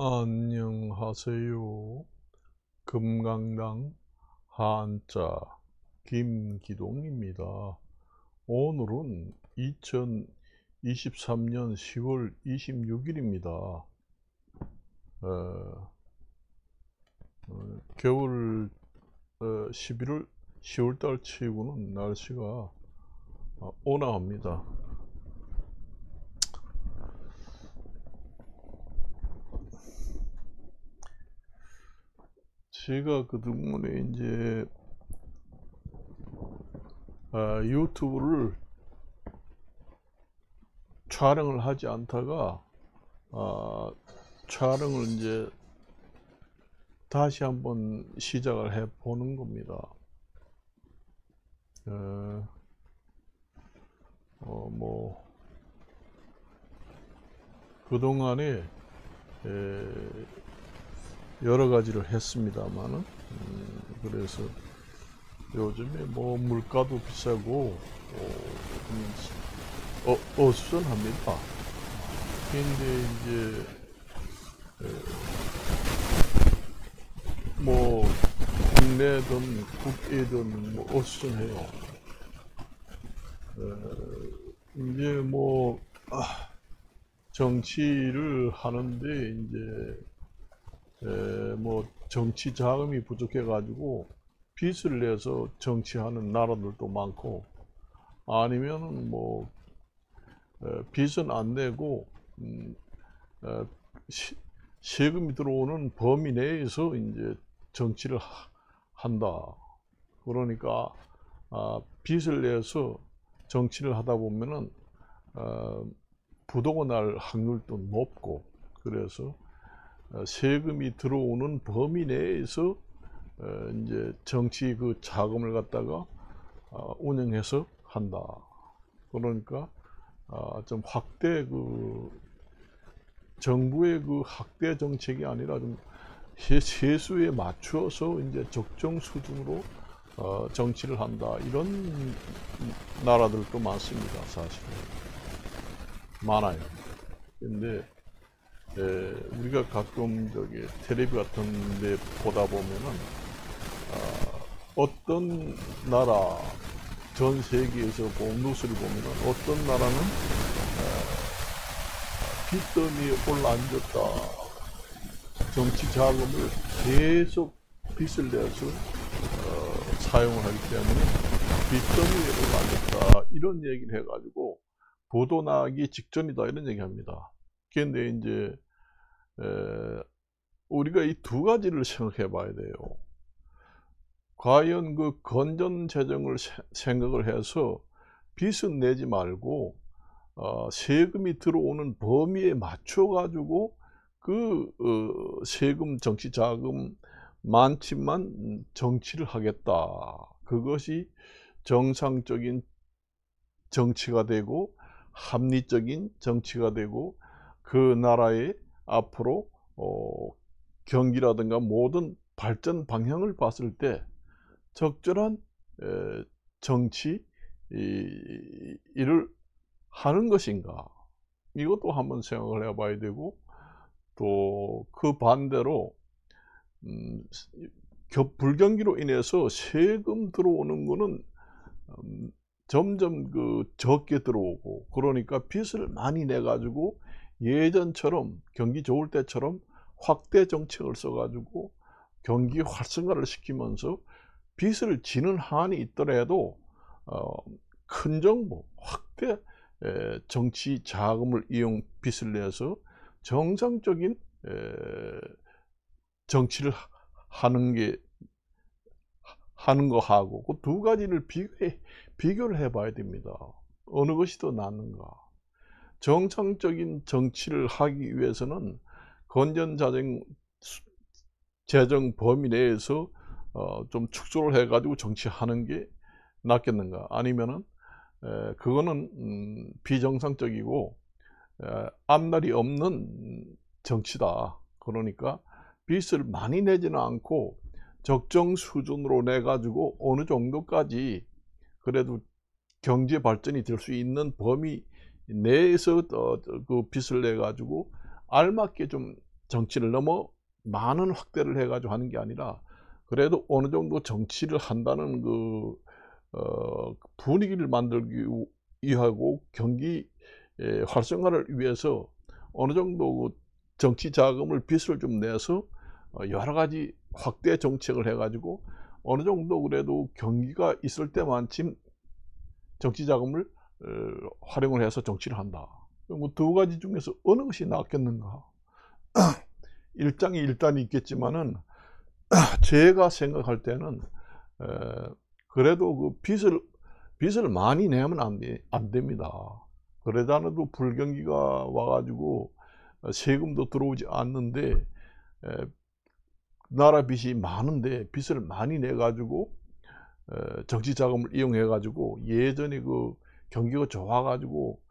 안녕하세요. 금강당 한자 김기동입니다. 오늘은 2023년 10월 26일입니다. 겨울 11월 10월달 치고는 날씨가 온화합니다. 제가 그 때문에 이제 유튜브를 촬영을 하지 않다가 촬영을 이제 다시 한번 시작을 해 보는 겁니다. 뭐 그동안에 여러 가지를 했습니다만은 그래서 요즘에 뭐 물가도 비싸고 어수선합니다. 근데 이제 뭐 국내든 국외든 뭐 어수선해요. 이제 뭐 정치를 하는데 이제 뭐 정치 자금이 부족해 가지고 빚을 내서 정치하는 나라들도 많고, 아니면은 뭐 빚은 안 내고 세금이 들어오는 범위 내에서 이제 정치를 한다. 그러니까 빚을 내서 정치를 하다 보면은 부도가 날 확률도 높고, 그래서 세금이 들어오는 범위 내에서 이제 정치 그 자금을 갖다가 운영해서 한다. 그러니까 좀 확대 그 정부의 그 확대 정책이 아니라 좀 세수에 맞추어서 이제 적정 수준으로 정치를 한다. 이런 나라들도 많습니다. 사실은 많아요. 근데 우리가 가끔 저기 텔레비 같은 데 보다 보면은 어떤 나라, 전 세계에서 본 뉴스를 보면은 어떤 나라는 빚더미에 올라앉았다. 정치 자금을 계속 빚을 내서 사용을 하기 때문에 빚더미에 올라앉았다. 이런 얘기를 해가지고 보도나기 직전이다. 이런 얘기 합니다. 그런데 이제 우리가 이 두 가지를 생각해 봐야 돼요. 과연 그 건전 재정을 생각을 해서 빚은 내지 말고 세금이 들어오는 범위에 맞춰 가지고 그 세금 정치 자금 많지만 정치를 하겠다. 그것이 정상적인 정치가 되고 합리적인 정치가 되고 그 나라의 앞으로 경기라든가 모든 발전 방향을 봤을 때 적절한 정치 일을 하는 것인가, 이것도 한번 생각을 해봐야 되고, 또 그 반대로 불경기로 인해서 세금 들어오는 거는 점점 그 적게 들어오고, 그러니까 빚을 많이 내 가지고 예전처럼 경기 좋을 때처럼 확대 정책을 써 가지고 경기 활성화를 시키면서 빚을 지는 한이 있더라도 큰 정부 확대 정치 자금을 이용 빚을 내서 정상적인 정치를 하는 거하고 그 두 가지를 비교를 해봐야 됩니다. 어느 것이 더 낫는가. 정상적인 정치를 하기 위해서는 건전 재정 범위 내에서 좀 축소를 해가지고 정치하는 게 낫겠는가. 아니면은 그거는 비정상적이고 앞날이 없는 정치다. 그러니까 빚을 많이 내지는 않고 적정 수준으로 내 가지고 어느 정도까지 그래도 경제 발전이 될 수 있는 범위 내에서 그 빚을 내 가지고 알맞게 좀 정치를 너무 많은 확대를 해가지고 하는 게 아니라 그래도 어느 정도 정치를 한다는 분위기를 만들기 위하고 경기 활성화를 위해서 어느 정도 정치 자금을 빚을 좀 내서 여러 가지 확대 정책을 해가지고 어느 정도 그래도 경기가 있을 때만큼 정치 자금을 활용을 해서 정치를 한다. 뭐 두 가지 중에서 어느 것이 낫겠는가? 일장이 일단이 있겠지만은 제가 생각할 때는 그래도 그 빚을 많이 내면 안 됩니다. 그러다가도 불경기가 와가지고 세금도 들어오지 않는데 나라 빚이 많은데 빚을 많이 내가지고 정치 자금을 이용해가지고 예전에 그 경기가 좋아가지고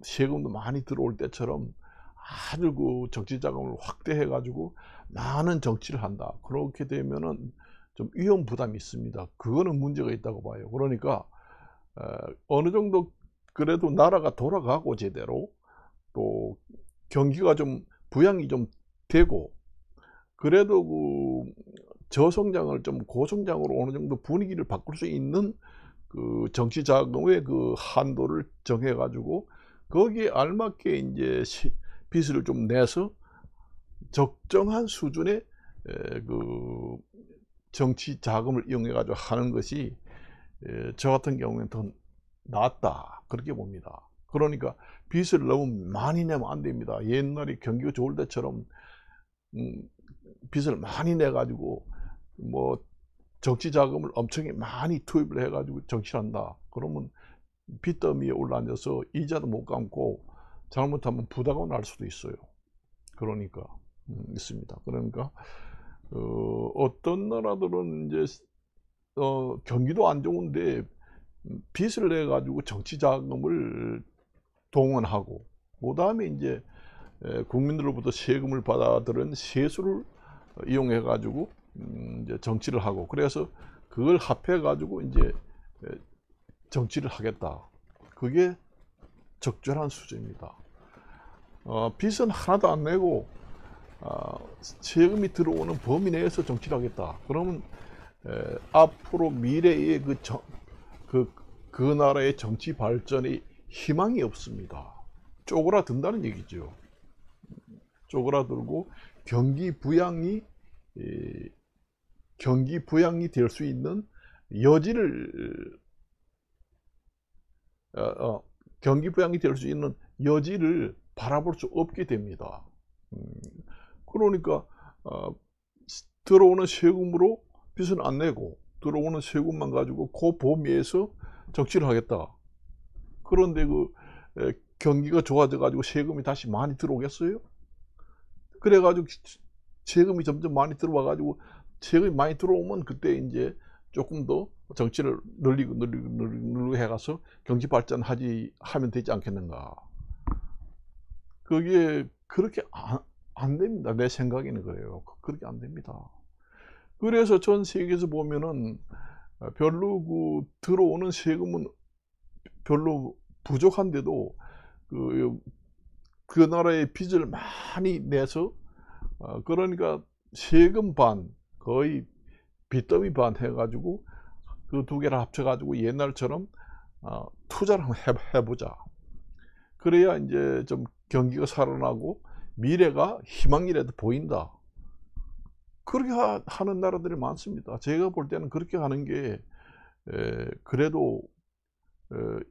세금도 많이 들어올 때처럼 아주 그 정치 자금을 확대해가지고 많은 정치를 한다. 그렇게 되면은 좀 위험 부담이 있습니다. 그거는 문제가 있다고 봐요. 그러니까 어느 정도 그래도 나라가 돌아가고 제대로 또 경기가 좀 부양이 좀 되고 그래도 그 저성장을 좀 고성장으로 어느 정도 분위기를 바꿀 수 있는 그 정치 자금의 그 한도를 정해 가지고 거기에 알맞게 이제 빚을 좀 내서 적정한 수준의 그 정치 자금을 이용해 가지고 하는 것이 저 같은 경우에는 더 낫다 그렇게 봅니다. 그러니까 빚을 너무 많이 내면 안 됩니다. 옛날에 경기가 좋을 때처럼 빚을 많이 내 가지고 뭐 정치 자금을 엄청 많이 투입을 해 가지고 정치를 한다. 그러면 빚더미에 올라앉아서 이자도 못 감고 잘못하면 부담가 날 수도 있어요. 그러니까 있습니다. 그러니까 어떤 나라들은 이제 경기도 안 좋은데 빚을 내 가지고 정치 자금을 동원하고 그다음에 이제 국민들로부터 세금을 받아들은 세수를 이용해 가지고 이제 정치를 하고 그래서 그걸 합해 가지고 이제 정치를 하겠다. 그게 적절한 수준입니다. 빚은 하나도 안 내고 세금이 들어오는 범위 내에서 정치를 하겠다. 그러면 앞으로 미래의 그 나라의 정치 발전에 희망이 없습니다. 쪼그라든다는 얘기죠. 쪼그라들고 경기 부양이 될 수 있는 여지를 경기 부양이 될 수 있는 여지를 바라볼 수 없게 됩니다. 그러니까 들어오는 세금으로 빚은 안 내고 들어오는 세금만 가지고 그 범위에서 정치를 하겠다. 그런데 그 경기가 좋아져 가지고 세금이 다시 많이 들어오겠어요? 그래 가지고 세금이 점점 많이 들어와 가지고 세금이 많이 들어오면 그때 이제 조금 더 정치를 늘리고 해가서 경제 발전하면 되지 않겠는가. 그게 그렇게 안 됩니다. 내 생각에는 그래요. 그렇게 안 됩니다. 그래서 전 세계에서 보면은 별로 들어오는 세금은 별로 부족한데도 그 나라의 빚을 많이 내서 그러니까 세금 반 거의 빚더미 반 해가지고 그 두 개를 합쳐가지고 옛날처럼 투자를 한번 해보자. 그래야 이제 좀 경기가 살아나고 미래가 희망이라도 보인다. 그렇게 하는 나라들이 많습니다. 제가 볼 때는 그렇게 하는 게 그래도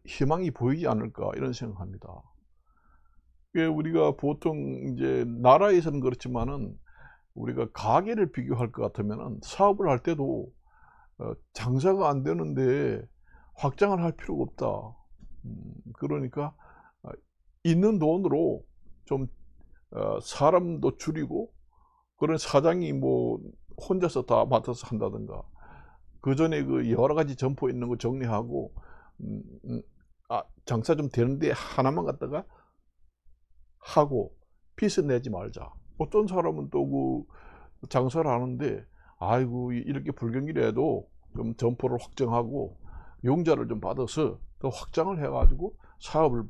희망이 보이지 않을까 이런 생각합니다. 우리가 보통 이제 나라에서는 그렇지만은 우리가 가게를 비교할 것 같으면은 사업을 할 때도 장사가 안 되는데 확장을 할 필요가 없다. 그러니까 있는 돈으로 좀 사람도 줄이고 그런 사장이 뭐 혼자서 다 맡아서 한다든가 그 전에 그 여러 가지 점포 있는 거 정리하고 장사 좀 되는데 하나만 갖다가 하고 빚을 내지 말자. 어떤 사람은 또 그 장사를 하는데 아이고 이렇게 불경기라도 좀 점포를 확정하고 용자를 좀 받아서 더 확장을 해가지고 사업을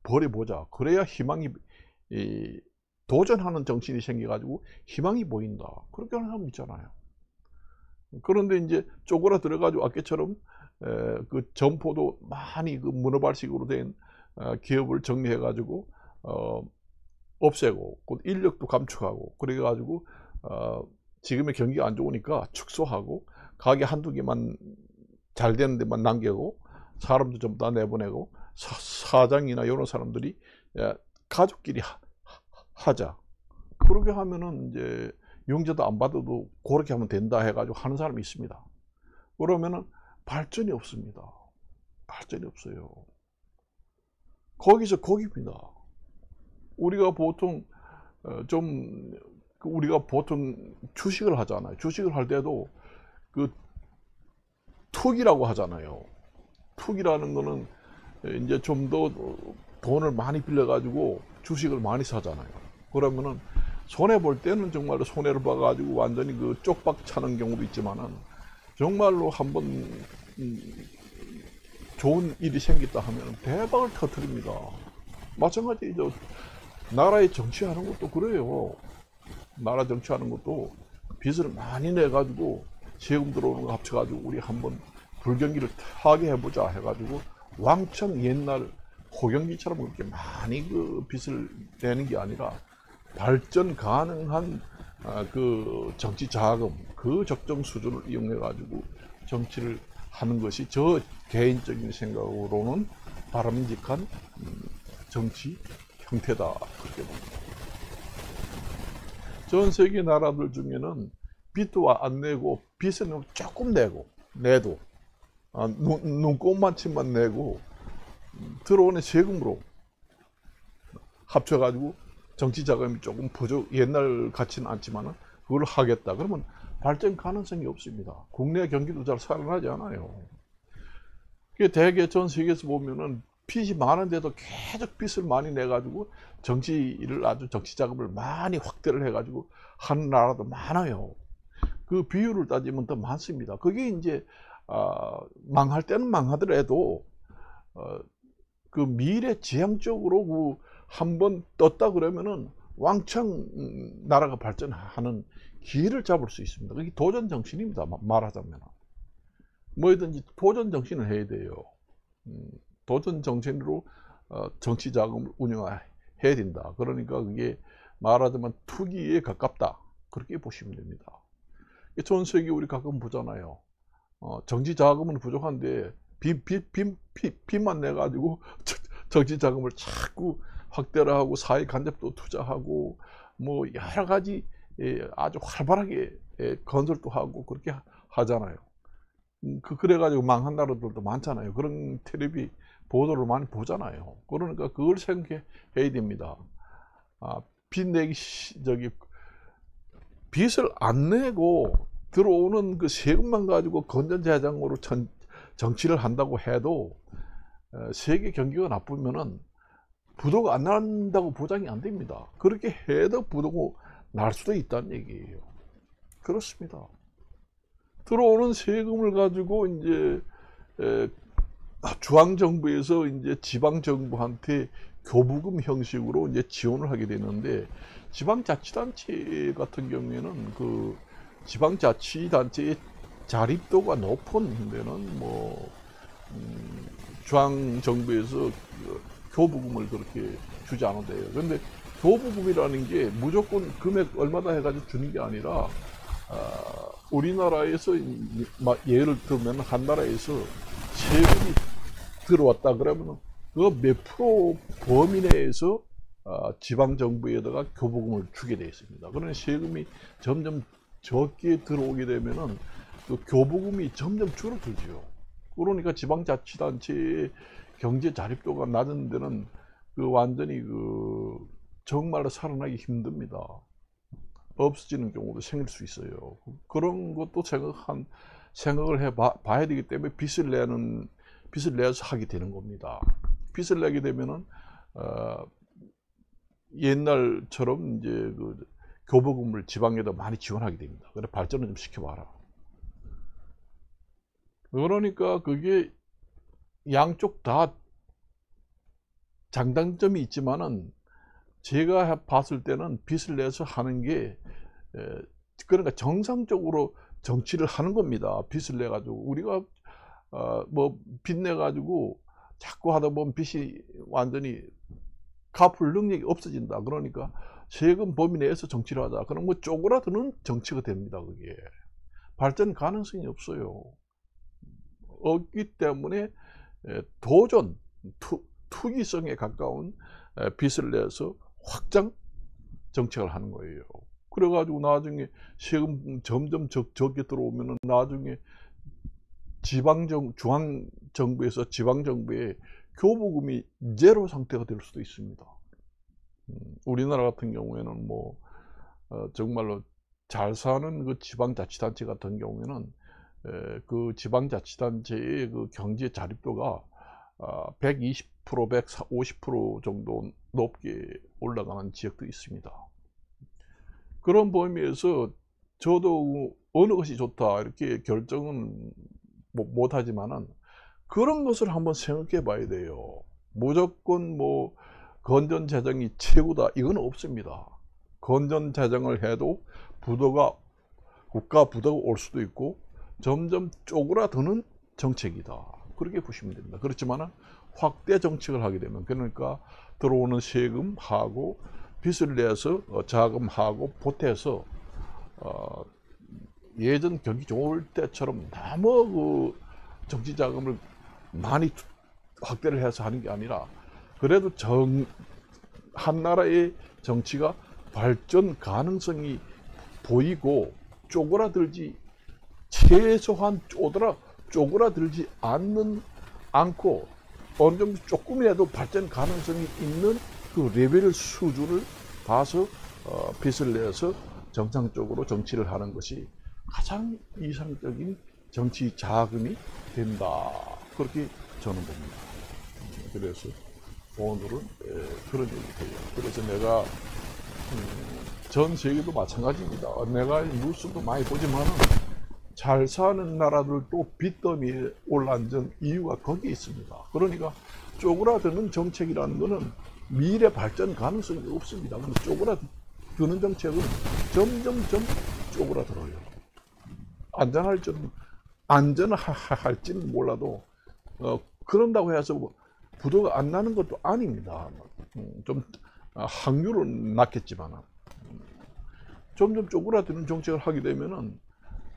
벌여보자. 그래야 희망이 도전하는 정신이 생겨가지고 희망이 보인다. 그렇게 하는 사람 있잖아요. 그런데 이제 쪼그라들어가지고 아까처럼 그 점포도 많이 그 문어발식으로 된 기업을 정리해가지고 없애고 곧 인력도 감축하고 그래가지고 지금의 경기가 안 좋으니까 축소하고 가게 한두 개만 잘 되는 데만 남기고 사람도 좀 다 내보내고 사장이나 이런 사람들이 가족끼리 하자. 그렇게 하면은 이제 용자도 안 받아도 그렇게 하면 된다 해가지고 하는 사람이 있습니다. 그러면은 발전이 없습니다. 발전이 없어요. 거기서 거기입니다. 우리가 보통 우리가 보통 주식을 하잖아요. 주식을 할 때도 그 투기라고 하잖아요. 투기라는 거는 이제 좀 더 돈을 많이 빌려가지고 주식을 많이 사잖아요. 그러면은 손해 볼 때는 정말로 손해를 봐가지고 완전히 그 쪽박 차는 경우도 있지만은 정말로 한번 좋은 일이 생겼다 하면 대박을 터뜨립니다. 마찬가지죠. 나라의 정치하는 것도 그래요. 나라 정치하는 것도 빚을 많이 내가지고 세금 들어오는 거 합쳐가지고 우리 한번 불경기를 타게 해보자 해가지고 왕창 옛날 호경기처럼 그렇게 많이 그 빚을 내는 게 아니라 발전 가능한 그 정치 자금 그 적정 수준을 이용해 가지고 정치를 하는 것이 저 개인적인 생각으로는 바람직한 정치 형태다 그렇게 봅니다. 전 세계 나라들 중에는 빚도 안 내고 빚은 조금 내도 눈꼽만치만 내고 들어오는 세금으로 합쳐가지고 정치 자금이 조금 부족, 옛날 같지는 않지만 그걸 하겠다. 그러면 발전 가능성이 없습니다. 국내 경기도 잘 살아나지 않아요. 대개 전 세계에서 보면은 빚이 많은데도 계속 빚을 많이 내가지고 정치 자금을 많이 확대를 해가지고 하는 나라도 많아요. 그 비율을 따지면 더 많습니다. 그게 이제 망할 때는 망하더라도 그 미래 지향적으로 그 한번 떴다 그러면은 왕창 나라가 발전하는 기회를 잡을 수 있습니다. 그게 도전 정신입니다. 말하자면 뭐든지 도전 정신을 해야 돼요. 도전 정신으로 정치 자금을 운영해야 된다. 그러니까 그게 말하자면 투기에 가깝다. 그렇게 보시면 됩니다. 전 세계 우리 가끔 보잖아요. 정치 자금은 부족한데 빚만 내가지고 정치 자금을 자꾸 확대를 하고 사회 간접도 투자하고 뭐 여러 가지 아주 활발하게 건설도 하고 그렇게 하잖아요. 그래가지고 망한 나라들도 많잖아요. 그런 텔레비 보도를 많이 보잖아요. 그러니까 그걸 생각해야 됩니다. 빚을 안 내고 들어오는 그 세금만 가지고 건전재정으로 정치를 한다고 해도 세계 경기가 나쁘면은 부도가 안 난다고 보장이 안 됩니다. 그렇게 해도 부도가 날 수도 있다는 얘기예요. 그렇습니다. 들어오는 세금을 가지고 이제 중앙정부에서 이제 지방정부한테 교부금 형식으로 이제 지원을 하게 되는데 지방자치단체 같은 경우에는 그 지방자치단체의 자립도가 높은 데는 뭐 중앙정부에서 교부금을 그렇게 주지 않아도 돼요. 그런데 교부금이라는 게 무조건 금액 얼마다 해가지고 주는 게 아니라 우리나라에서 예를 들면 한 나라에서 세금이 들어왔다 그러면 그 몇 프로 범위 내에서 지방정부에다가 교부금을 주게 되어 있습니다. 그러나 세금이 점점 적게 들어오게 되면은 그 교부금이 점점 줄어들죠. 그러니까 지방자치단체의 경제 자립도가 낮은 데는 그 완전히 그 정말로 살아나기 힘듭니다. 없어지는 경우도 생길 수 있어요. 그런 것도 생각을 해봐야 되기 때문에 빚을 내서 하게 되는 겁니다. 빚을 내게 되면은 옛날처럼 이제 그 교부금을 지방에다 많이 지원하게 됩니다. 그래 발전을 좀 시켜봐라. 그러니까 그게 양쪽 다 장단점이 있지만은 제가 봤을 때는 빚을 내서 하는 게 그러니까 정상적으로 정치를 하는 겁니다. 빚을 내 가지고 우리가 뭐 빚 내 가지고 자꾸 하다 보면 빚이 완전히 갚을 능력이 없어진다. 그러니까 세금 범위 내에서 정치를 하자. 그럼 뭐 쪼그라드는 정치가 됩니다. 그게 발전 가능성이 없어요. 없기 때문에 도전, 투기성에 가까운 빚을 내서 확장 정책을 하는 거예요. 그래가지고 나중에 세금 점점 적게 들어오면은 나중에 중앙정부에서 지방정부에 교부금이 제로 상태가 될 수도 있습니다. 우리나라 같은 경우에는 뭐 정말로 잘 사는 그 지방자치단체 같은 경우에는 그 지방자치단체의 그 경제 자립도가 120%, 150% 정도 높게 올라가는 지역도 있습니다. 그런 범위에서 저도 어느 것이 좋다 이렇게 결정은 못하지만은 그런 것을 한번 생각해 봐야 돼요. 무조건 뭐 건전재정이 최고다 이건 없습니다. 건전재정을 해도 국가 부도가 올 수도 있고 점점 쪼그라드는 정책이다. 그렇게 보시면 됩니다. 그렇지만 확대 정책을 하게 되면 그러니까 들어오는 세금하고 빚을 내서 자금하고 보태서 예전 경기 좋을 때처럼 너무 그 정치 자금을 많이 확대를 해서 하는 게 아니라 그래도 한 나라의 정치가 발전 가능성이 보이고 최소한 쪼그라들지 않고 어느 정도 조금이라도 발전 가능성이 있는 그 레벨 수준을 봐서 빚을 내서 정상적으로 정치를 하는 것이 가장 이상적인 정치 자금이 된다. 그렇게 저는 봅니다. 그래서 오늘은 그런 얘기를 해요. 그래서 내가 전 세계도 마찬가지입니다. 내가 뉴스도 많이 보지만 잘 사는 나라들도 빚더미에 올라앉은 이유가 거기에 있습니다. 그러니까 쪼그라드는 정책이라는 것은 미래 발전 가능성이 없습니다. 근데 쪼그라드는 정책은 점점 쪼그라들어요. 안전할지는 몰라도 그런다고 해서 뭐 부도가 안 나는 것도 아닙니다. 좀 확률은 낮겠지만 점점 쪼그라드는 정책을 하게 되면은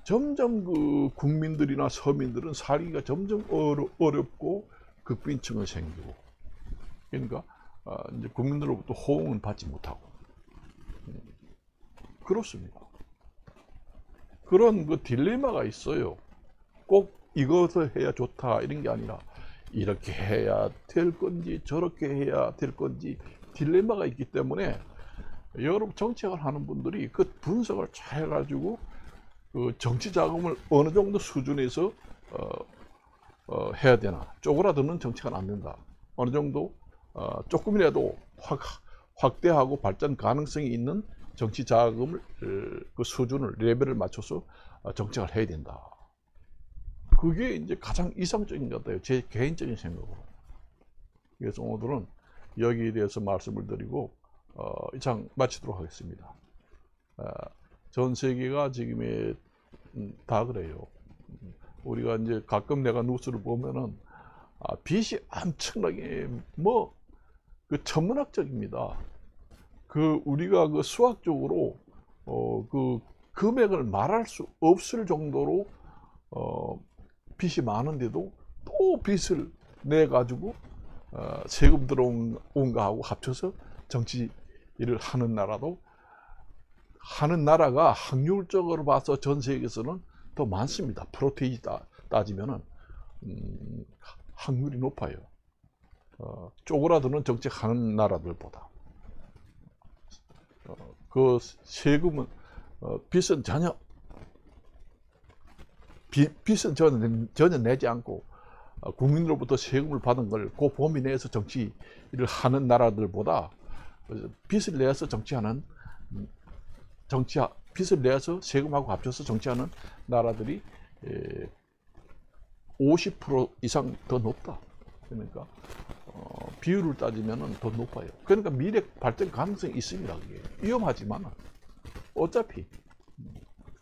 점점 그 국민들이나 서민들은 살기가 점점 어렵고 극빈층은 생기고 그러니까 이제 국민들로부터 호응은 받지 못하고 그렇습니다. 그런 그 딜레마가 있어요. 꼭 이것을 해야 좋다 이런 게 아니라 이렇게 해야 될 건지 저렇게 해야 될 건지 딜레마가 있기 때문에 여러분 정책을 하는 분들이 그 분석을 잘 해가지고 그 정치 자금을 어느 정도 수준에서 해야 되나 쪼그라드는 정책은 안 된다. 어느 정도 조금이라도 확대하고 발전 가능성이 있는 정치 자금을 그 수준을 레벨을 맞춰서 정책을 해야 된다. 그게 이제 가장 이상적인 것 같아요. 제 개인적인 생각으로. 그래서 오늘은 여기에 대해서 말씀을 드리고 이상 마치도록 하겠습니다. 전 세계가 지금에 다 그래요. 우리가 이제 가끔 내가 뉴스를 보면은 빚이 엄청나게 그 천문학적입니다. 그 우리가 그 수학적으로 그 금액을 말할 수 없을 정도로 빚이 많은데도 또 빚을 내 가지고 세금 들어온 거하고 합쳐서 정치 일을 하는 나라가 확률적으로 봐서 전 세계에서는 더 많습니다. 프로테이지 따지면은 확률이 높아요. 쪼그라드는 정책하는 나라들보다. 그 세금은 빚은 전혀 내지 않고 국민으로부터 세금을 받은 걸 그 범위 내에서 정치를 하는 나라들보다 빚을 내서 빚을 내서 세금하고 합쳐서 정치하는 나라들이 50% 이상 더 높다. 그러니까 비율을 따지면 더 높아요. 그러니까 미래 발전 가능성이 있습니다. 그게 위험하지만 어차피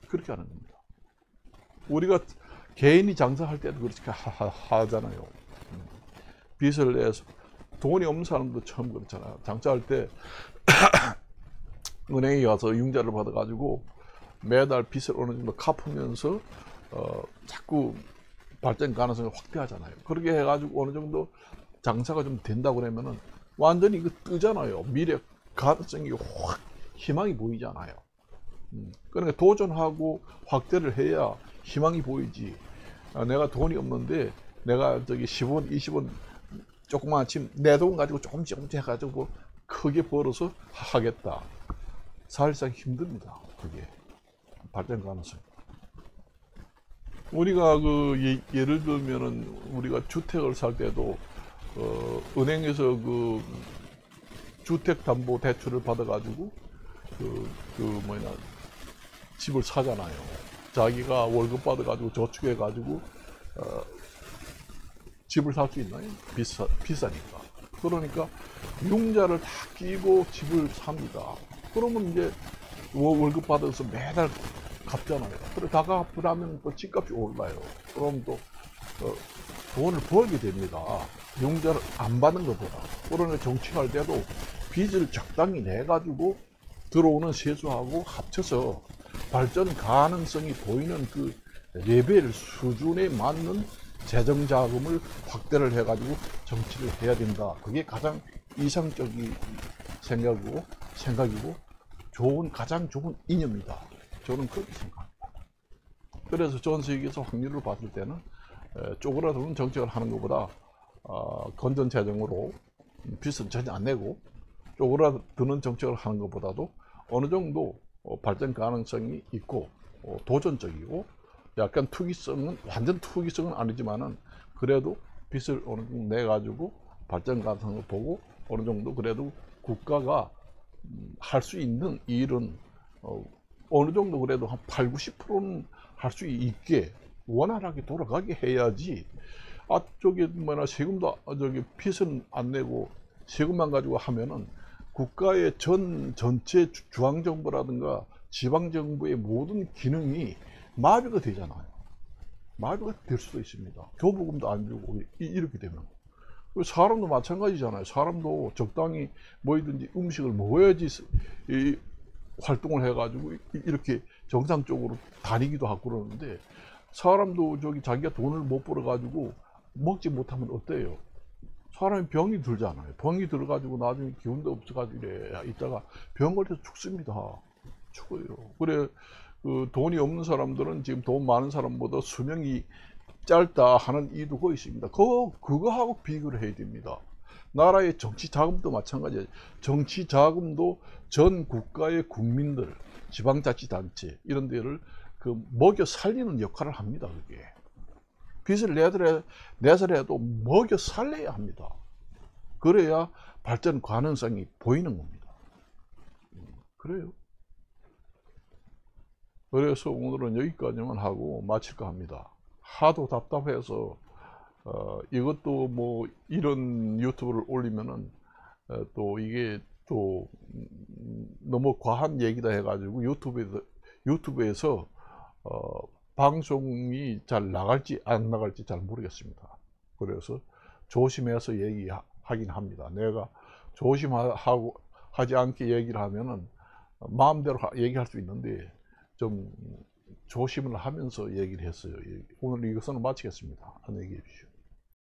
그렇게 하는 겁니다. 우리가 개인이 장사할 때도 그렇게 하잖아요. 빚을 내서 돈이 없는 사람도 처음 그렇잖아요. 장사할 때 은행에 가서 융자를 받아가지고 매달 빚을 어느 정도 갚으면서 자꾸 발전 가능성을 확대하잖아요. 그렇게 해가지고 어느 정도 장사가 좀 된다고 그러면은 완전히 이거 뜨잖아요. 미래 가능성이 확 희망이 보이잖아요. 그러니까 도전하고 확대를 해야 희망이 보이지. 내가 돈이 없는데 내가 저기 10원, 20원 조그만 지금 내 돈 가지고 조금씩 해가지고 크게 벌어서 하겠다. 사실상 힘듭니다. 그게 발전 가능성. 우리가 그 예를 들면은 우리가 주택을 살 때도 은행에서 그 주택담보대출을 받아가지고 집을 사잖아요. 자기가 월급 받아가지고 저축해가지고 집을 살 수 있나요? 비싸니까. 그러니까 융자를 다 끼고 집을 삽니다. 그러면 이제 월급 받아서 매달 갚잖아요. 그래 다 갚으려면 또 집값이 올라요. 그럼 또 돈을 벌게 됩니다. 융자를 안 받는 것보다. 그러니까 정치할 때도 빚을 적당히 내가지고 들어오는 세수하고 합쳐서 발전 가능성이 보이는 그 레벨 수준에 맞는 재정 자금을 확대를 해가지고 정치를 해야 된다. 그게 가장 이상적인 생각이고 가장 좋은 이념이다. 저는 그렇게 생각합니다. 그래서 전 세계에서 확률을 봤을 때는 쪼그라드는 정책을 하는 것보다 건전 재정으로 빚은 전혀 안 내고 쪼그라드는 정책을 하는 것보다도 어느 정도 발전 가능성이 있고 도전적이고 약간 완전 투기성은 아니지만은 그래도 빚을 어느 정도 내가지고 발전 가능성을 보고 어느 정도 그래도 국가가 할 수 있는 일은 어느 정도 그래도 한 8, 90%는 할 수 있게 원활하게 돌아가게 해야지. 세금도 빚은 안 내고 세금만 가지고 하면은 국가의 전체 중앙정부라든가 지방정부의 모든 기능이 마비가 되잖아요. 마비가 될 수도 있습니다. 교부금도 안 주고 이렇게 되면. 사람도 마찬가지잖아요. 사람도 적당히 뭐든지 음식을 먹어야지 활동을 해가지고 이렇게 정상적으로 다니기도 하고 그러는데 사람도 자기가 돈을 못 벌어가지고 먹지 못하면 어때요? 사람이 병이 들잖아요. 병이 들어가지고 나중에 기운도 없어가지고 이따가 병 걸려서 죽습니다. 죽어요. 그래 그 돈이 없는 사람들은 지금 돈 많은 사람보다 수명이 짧다 하는 이유도 거의 있습니다. 그거하고 비교를 해야 됩니다. 나라의 정치 자금도 마찬가지예요. 정치 자금도 전 국가의 국민들, 지방자치단체 이런 데를 먹여 살리는 역할을 합니다. 그게 빚을 내서라도 먹여 살려야 합니다. 그래야 발전 가능성이 보이는 겁니다. 그래요. 그래서 오늘은 여기까지만 하고 마칠까 합니다. 하도 답답해서 이것도 뭐 이런 유튜브를 올리면은 또 이게 또 너무 과한 얘기다 해가지고 유튜브에서 방송이 잘 나갈지 안 나갈지 잘 모르겠습니다. 그래서 조심해서 얘기하긴 합니다. 내가 조심하지 않게 얘기를 하면은 마음대로 얘기할 수 있는데 좀 조심을 하면서 얘기를 했어요. 오늘 이것은 마치겠습니다. 안녕히 계십시오.